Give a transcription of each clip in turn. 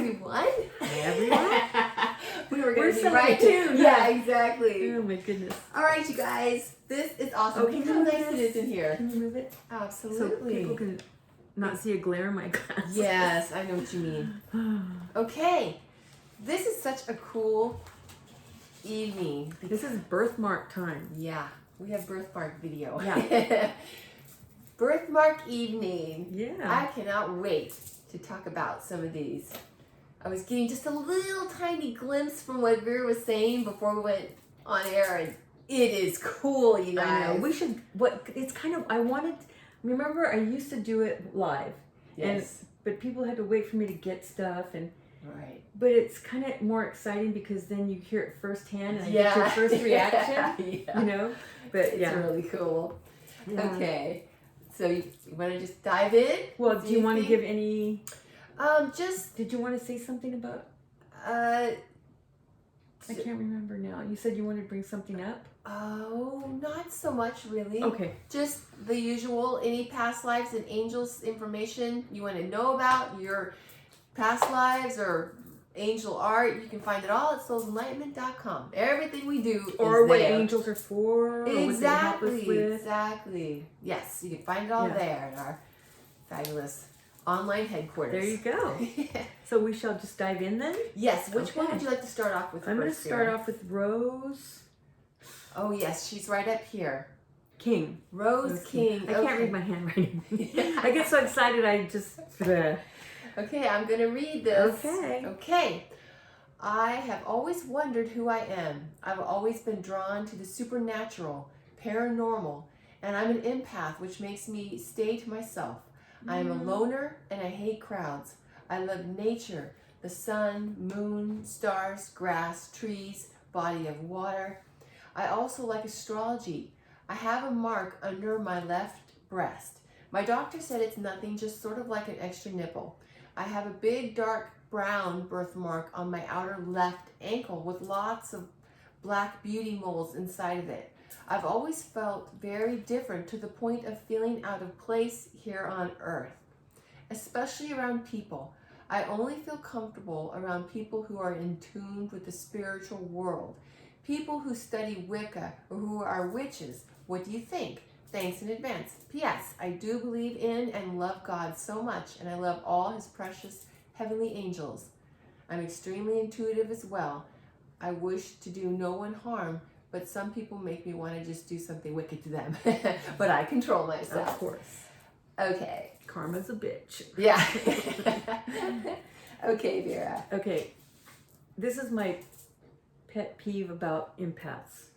everyone. Hi, everyone. We're so right tuned. Yeah, exactly. Oh my goodness. All right, you guys. This is awesome. Okay, Look how nice it is in here. Can you move it? Absolutely. So people can not see a glare in my glass. Yes, I know what you mean. Okay. This is such a cool evening. This is birthmark time. Yeah, we have birthmark video. Yeah. Birthmark evening. Yeah. I cannot wait to talk about some of these. I was getting just a little tiny glimpse from what Vera was saying before we went on air, and it is cool, you guys. I know. We should. It's kind of. I wanted. Remember, I used to do it live. Yes. But people had to wait for me to get stuff, and. Right. But it's kind of more exciting because then you hear it firsthand and I get your first reaction. Yeah. You know. But it's really cool. Yeah. Okay. So you want to just dive in? Well, do you want to give any? Just. Did you want to say something about? I can't remember now. You said you wanted to bring something up. Oh, not so much really. Okay. Just the usual. Any past lives and angels information you want to know about your past lives or angel art. You can find it all at soulsenlightenment.com. Everything we do or is what there. Angels are for. Or Exactly. what they help us with. Exactly. Yes, you can find it all there at our fabulous online headquarters. There you go. So we shall just dive in then? Yes. Which one would you like to start off with? I'm going to start off with Rose. Oh yes, she's right up here. King. Rose King. I can't read my handwriting. I get so excited I just... Okay, I'm going to read this. Okay. Okay. I have always wondered who I am. I've always been drawn to the supernatural, paranormal, and I'm an empath, which makes me stay to myself. I am a loner and I hate crowds. I love nature, the sun, moon, stars, grass, trees, body of water. I also like astrology. I have a mark under my left breast. My doctor said it's nothing, just sort of like an extra nipple. I have a big dark brown birthmark on my outer left ankle with lots of black beauty moles inside of it. I've always felt very different to the point of feeling out of place here on earth, especially around people. I only feel comfortable around people who are in tune with the spiritual world, people who study Wicca or who are witches. What do you think? Thanks in advance. P.S. I do believe in and love God so much, and I love all his precious heavenly angels. I'm extremely intuitive as well. I wish to do no one harm, but some people make me want to just do something wicked to them. But I control myself. Of course. Okay. Karma's a bitch. Yeah. Okay, Vera. Okay. This is my pet peeve about empaths.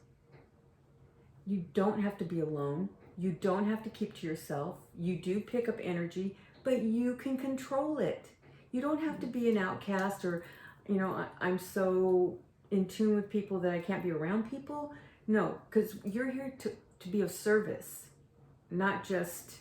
You don't have to be alone. You don't have to keep to yourself. You do pick up energy, but you can control it. You don't have to be an outcast or, I'm so in tune with people that I can't be around people. No, because you're here to be of service, not just,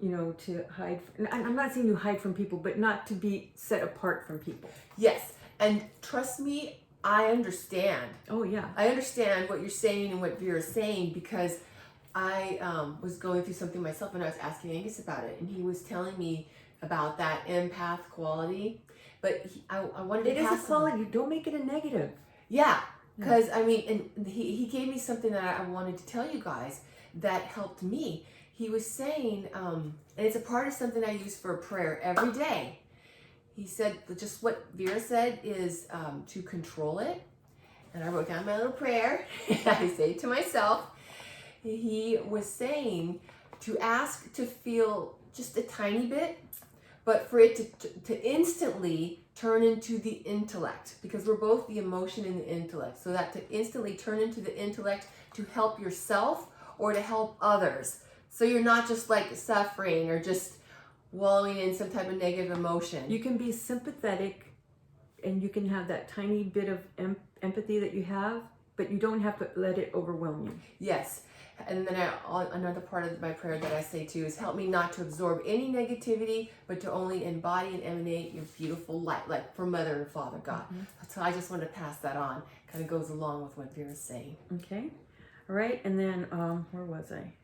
to hide. I'm not saying you hide from people, but not to be set apart from people. Yes, and trust me, I understand. Oh, yeah. I understand what you're saying and what Vera's saying because I was going through something myself and I was asking Angus about it, and he was telling me about that empath quality. But I wanted to pass It is a quality. Don't make it a negative. Yeah, because and he gave me something that I wanted to tell you guys that helped me. He was saying, and it's a part of something I use for a prayer every day. He said just what Vera said is to control it. And I wrote down my little prayer. I say it to myself. He was saying to ask to feel just a tiny bit, but for it to instantly turn into the intellect, because we're both the emotion and the intellect. So that to instantly turn into the intellect to help yourself or to help others. So you're not just like suffering or just wallowing in some type of negative emotion. You can be sympathetic and you can have that tiny bit of empathy that you have, but you don't have to let it overwhelm you. Yes. And then another part of my prayer that I say too is help me not to absorb any negativity, but to only embody and emanate your beautiful light, like for Mother and Father God. Mm-hmm. So I just want to pass that on. Kind of goes along with what Vera's saying. Okay. All right. And then, where was I?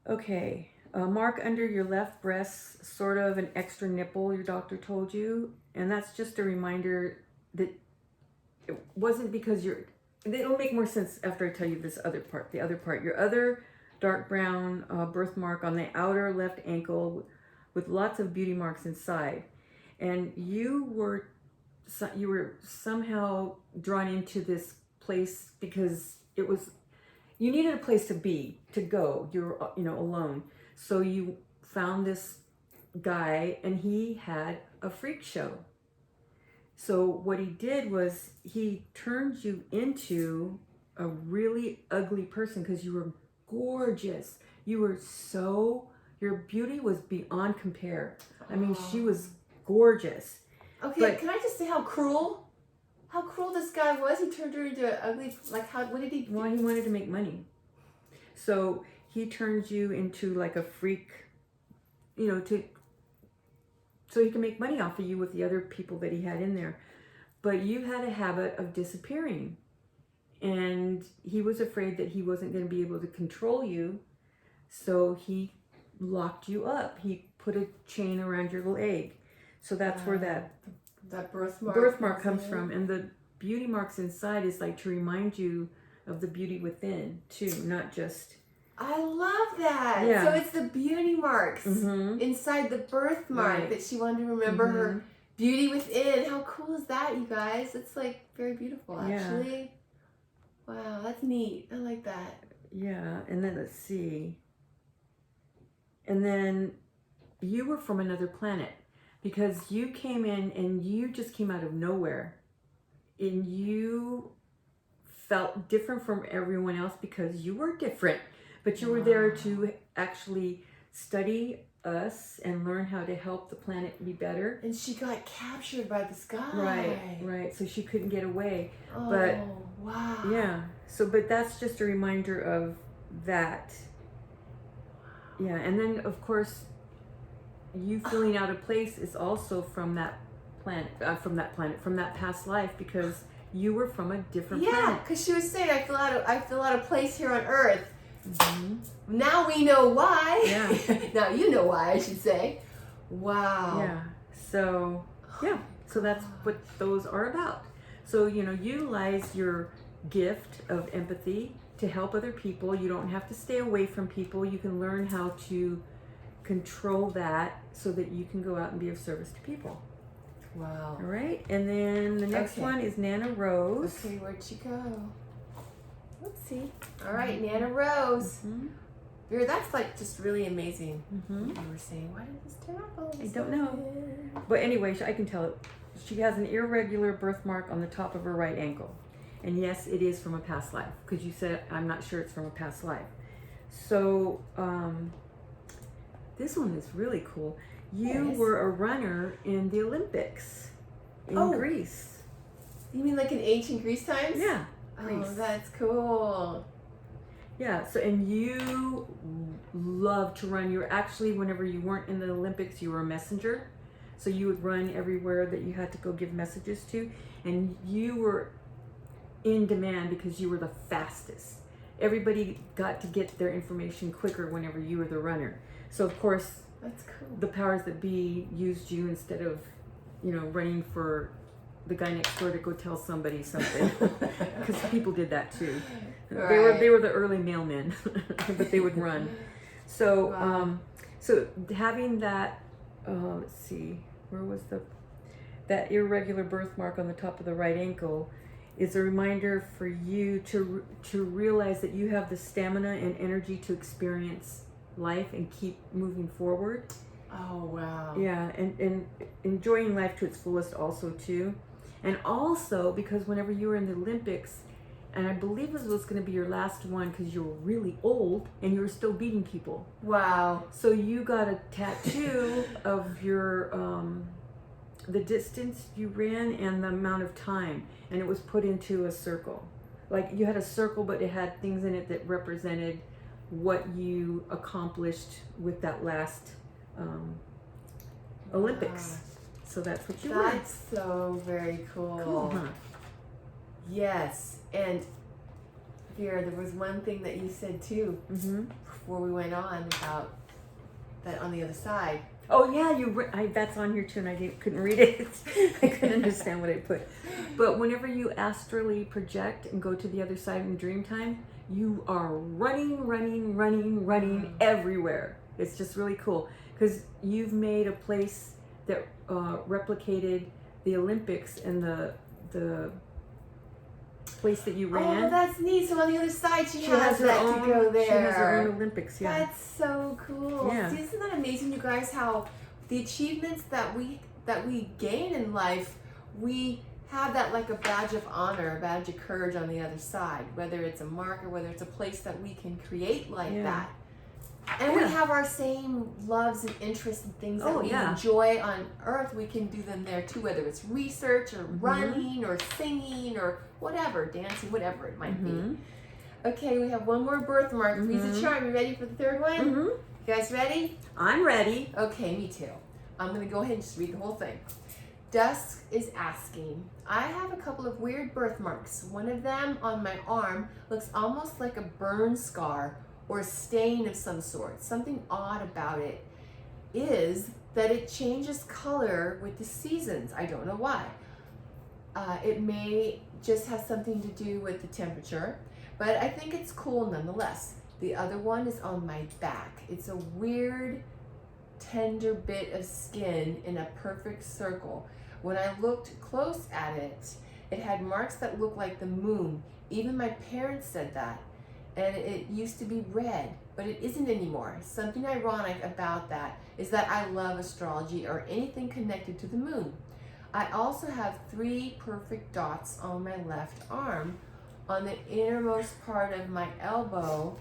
Okay. A mark under your left breast, sort of an extra nipple, your doctor told you. And that's just a reminder that it wasn't because it'll make more sense after I tell you this other part, the other part. Your other dark brown birthmark on the outer left ankle with lots of beauty marks inside. And you were somehow drawn into this place because you needed a place to go. You're, alone. So you found this guy and he had a freak show. So what he did was he turned you into a really ugly person because you were gorgeous. Your beauty was beyond compare. I mean, she was gorgeous. Okay, But- can I just say how cruel this guy was? He turned her into an ugly, what did he do? Well, he wanted to make money. So he turned you into like a freak, so he can make money off of you with the other people that he had in there. But you had a habit of disappearing. And he was afraid that he wasn't going to be able to control you. So he locked you up. He put a chain around your leg. So that's where that birthmark comes from. And the beauty marks inside is like to remind you of the beauty within too, not just... I love that. Yeah. So it's the beauty marks Mm-hmm. inside the birthmark Right. that she wanted to remember her beauty within. How cool is that, you guys? It's like very beautiful, actually. Yeah. Wow, that's neat. I like that. Yeah, and then let's see. And then you were from another planet because you came in and you just came out of nowhere. And you felt different from everyone else because you were different. But you were there to actually study us and learn how to help the planet be better. And she got captured by this guy. Right. So she couldn't get away. Oh, But wow. yeah. But that's just a reminder of that. Yeah. And then, of course, you feeling out of place is also from that from that past life because you were from a different Yeah, planet. because she was saying, I feel out of place here on Earth. Mm-hmm. Now we know why. Yeah. Now you know why, I should say. Wow. Yeah. So that's what those are about. So, utilize your gift of empathy to help other people. You don't have to stay away from people. You can learn how to control that so that you can go out and be of service to people. Wow. All right. And then the next one is Nana Rose. Okay, where'd she go? Let's see. All right, Nana Rose. Mm-hmm. Vera, that's like just really amazing. Mm-hmm. You were saying, why did this turn up all of a I don't sudden? know. But anyway, I can tell it. She has an irregular birthmark on the top of her right ankle. And yes, it is from a past life. Because you said, I'm not sure it's from a past life. So, this one is really cool. You were a runner in the Olympics in Greece. You mean like in ancient Greece times? Yeah. Oh, that's cool. Yeah, so and you love to run. You were actually, whenever you weren't in the Olympics, you were a messenger. So you would run everywhere that you had to go give messages to. And you were in demand because you were the fastest. Everybody got to get their information quicker whenever you were the runner. So of course, that's cool. The powers that be used you instead of, running for the guy next door to go tell somebody something. Because people did that too. Right. They were the early mailmen, but they would run. So so having that, let's see, where was that irregular birthmark on the top of the right ankle is a reminder for you to realize that you have the stamina and energy to experience life and keep moving forward. Oh, wow. Yeah, and enjoying life to its fullest also too. And also because whenever you were in the Olympics, and I believe this was going to be your last one because you were really old and you were still beating people. Wow. So you got a tattoo of your the distance you ran and the amount of time, and it was put into a circle. Like you had a circle, but it had things in it that represented what you accomplished with that last Olympics. So that's what you were. That's so very cool. Cool, huh? Yes. And Vera, there was one thing that you said too Mm-hmm. before we went on about that on the other side. Oh yeah, that's on here too, and I couldn't read it. I couldn't understand what I put. But whenever you astrally project and go to the other side in dream time, you are running everywhere. It's just really cool because you've made a place that replicated the Olympics and the place that you ran. Oh, that's neat. So on the other side, she has her that own, to go there. She has her own Olympics, yeah. That's so cool. Yeah. See, isn't that amazing, you guys? How the achievements that we gain in life, we have that like a badge of honor, a badge of courage on the other side. Whether it's a marker, whether it's a place that we can create like that. And we have our same loves and interests and things that we enjoy on Earth. We can do them there too, whether it's research or running or singing or whatever, dancing, whatever it might be. Okay, we have one more birthmark. Please a charm. You ready for the third one? You guys ready? I'm ready. Okay, me too. I'm going to go ahead and just read the whole thing. Dusk is asking, I have a couple of weird birthmarks. One of them on my arm looks almost like a burn scar or a stain of some sort. Something odd about it is that it changes color with the seasons. I don't know why. It may just have something to do with the temperature, but I think it's cool nonetheless. The other one is on my back. It's a weird, tender bit of skin in a perfect circle. When I looked close at it, it had marks that looked like the moon. Even my parents said that. And it used to be red, but it isn't anymore. Something ironic about that is that I love astrology or anything connected to the moon. I also have 3 perfect dots on my left arm on the innermost part of my elbow.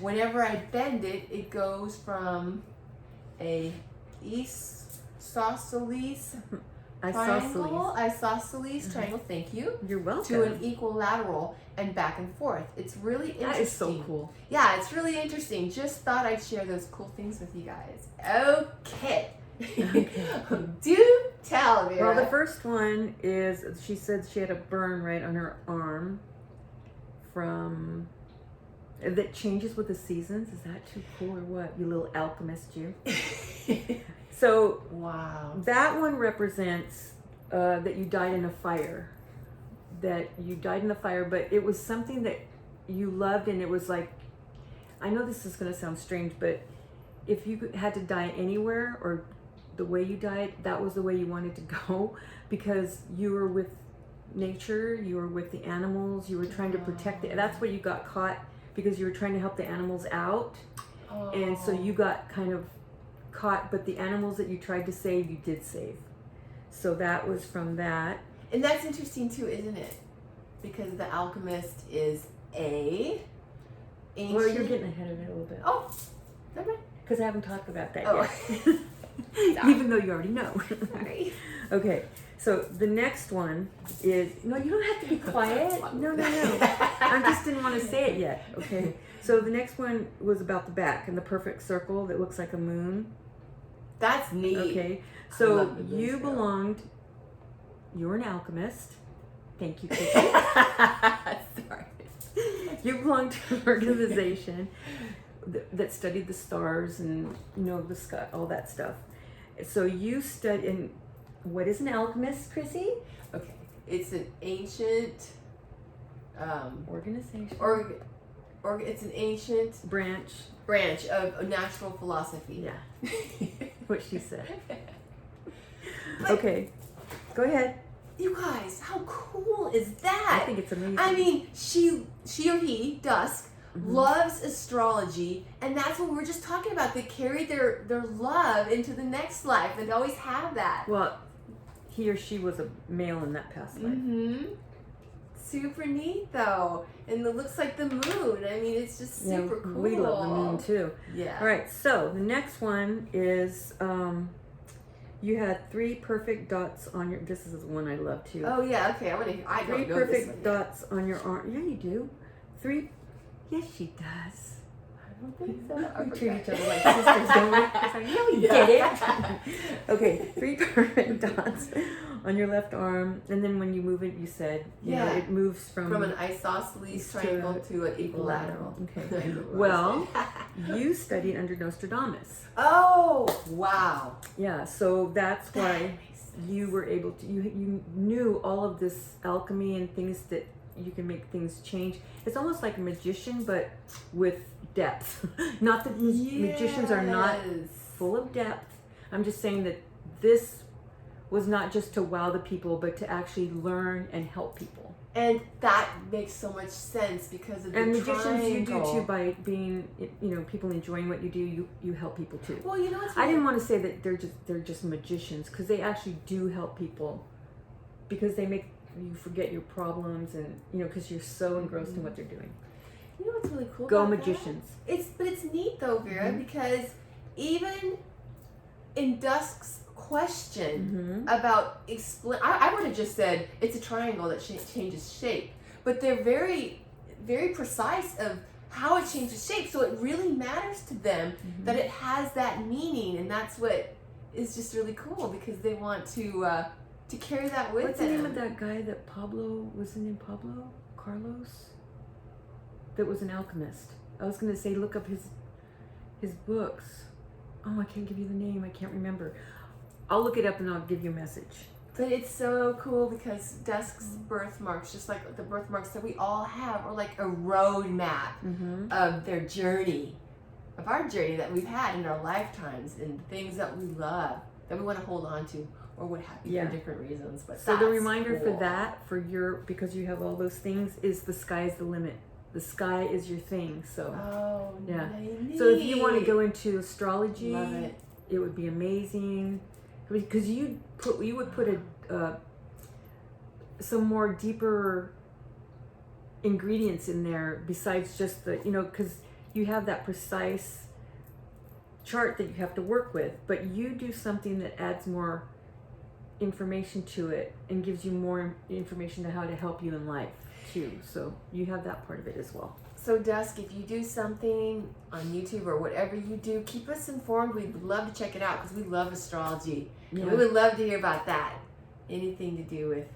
Whenever I bend it, it goes from a isosceles triangle, thank you. You're welcome. To an equilateral and back and forth. It's really interesting. That is so cool. Yeah, it's really interesting. Just thought I'd share those cool things with you guys. Okay. Do tell, Vera. Well, the first one is, she said she had a burn right on her arm that changes with the seasons. Is that too cool or what? You little alchemist, you. So, wow. That one represents that you died in a fire. That you died in the fire, but it was something that you loved, and it was like, I know this is going to sound strange, but if you had to die anywhere or the way you died, that was the way you wanted to go, because you were with nature, you were with the animals, you were trying to protect it. That's why you got caught, because you were trying to help the animals out. And so you got kind of caught, but the animals that you tried to save, you did save. So that was from that. And that's interesting too, isn't it? Because the Alchemist is ancient. Well, you're getting ahead of it a little bit. Oh, never mind. Because I haven't talked about that yet. Even though you already know. Sorry. Okay, so the next one is, no, you don't have to be quiet. No. I just didn't want to say it yet. Okay, so the next one was about the back and the perfect circle that looks like a moon. That's neat. Okay, so you're an alchemist. Thank you, Kiki. Sorry. You belong to an organization that studied the stars and, the sky, all that stuff. So you studied, and what is an alchemist, Chrissy? Okay, it's an ancient organization. It's an ancient branch of natural philosophy. Yeah, what she said. Okay, go ahead. You guys, how cool is that? I think it's amazing. I mean, she or he, Dusk, loves astrology, and that's what we were just talking about. They carry their love into the next life and always have that. Well, he or she was a male in that past life. Super neat though. And it looks like the moon. I mean, it's just super cool. We love the moon too. Yeah. All right, so the next one is you had 3 perfect dots on your, this is the one I love too. Oh yeah, okay. I 3 perfect dots on your arm. Yeah, you do. 3. Yes, she does. don't think so. I We treat forgot. each other like sisters, don't we? It's like, no, you Yeah. get it. Okay, 3 perfect dots on your left arm, and then when you move it, you said, you know, Yeah. it moves from An isosceles to triangle to an equilateral. Okay. I know what I Well, said. you studied under Nostradamus. Oh, wow. Yeah, so that's That why makes sense. you were able to, you knew all of this alchemy and things that you can make things change. It's almost like a magician, but with depth. Not that magicians are not Yes. full of depth. I'm just saying that this was not just to wow the people, but to actually learn and help people. And that makes so much sense because of the And magicians, you do triangle. too, by being, you know, people enjoying what you do. You help people too. Well, you know what's I didn't want to say that they're just magicians, because they actually do help people, because they make you forget your problems, and you know, because you're so engrossed in what they're doing. You know what's really cool Go about magicians. that? It's neat though, Vera, Mhm. because even in Dusk's question Mm-hmm. about I would have just said it's a triangle that changes shape, but they're very, very precise of how it changes shape. So it really matters to them that it has that meaning, and that's what is just really cool because they want to carry that with What's them. the name of that guy that Pablo, was his name Pablo? Carlos? That was an alchemist. I was going to say look up his books. Oh, I can't give you the name. I can't remember. I'll look it up and I'll give you a message. But it's so cool because Dusk's birthmarks, just like the birthmarks that we all have, are like a road map Mm-hmm. of their journey, of our journey that we've had in our lifetimes, and things that we love, that we want to hold on to, or what have you, Yeah. for different reasons. But So the that's reminder cool. for that, for your, because you have all those things, is the sky's the limit. The sky is your thing. So Oh, Yeah. neat. so if you want to go into astrology, Love it. it would be amazing, because you would put a some more deeper ingredients in there besides just the, you know, because you have that precise chart that you have to work with, but you do something that adds more information to it and gives you more information to how to help you in life too. So you have that part of it as well. So Dusk, if you do something on YouTube or whatever you do, keep us informed. We'd love to check it out because we love astrology. Yeah. And we would love to hear about that. Anything to do with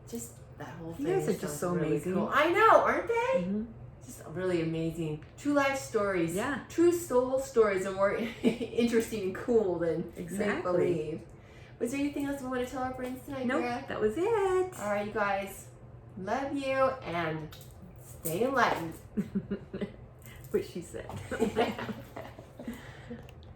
just that whole thing. You guys are sounds just so really amazing. Cool. I know, aren't they? Mm-hmm. Just really amazing. True life stories. Yeah. True soul stories are more interesting and cool than Exactly. make believe. Was there anything else we want to tell our friends tonight, Nope, Vera? that was it. All right, you guys. Love you and stay enlightened. What she said.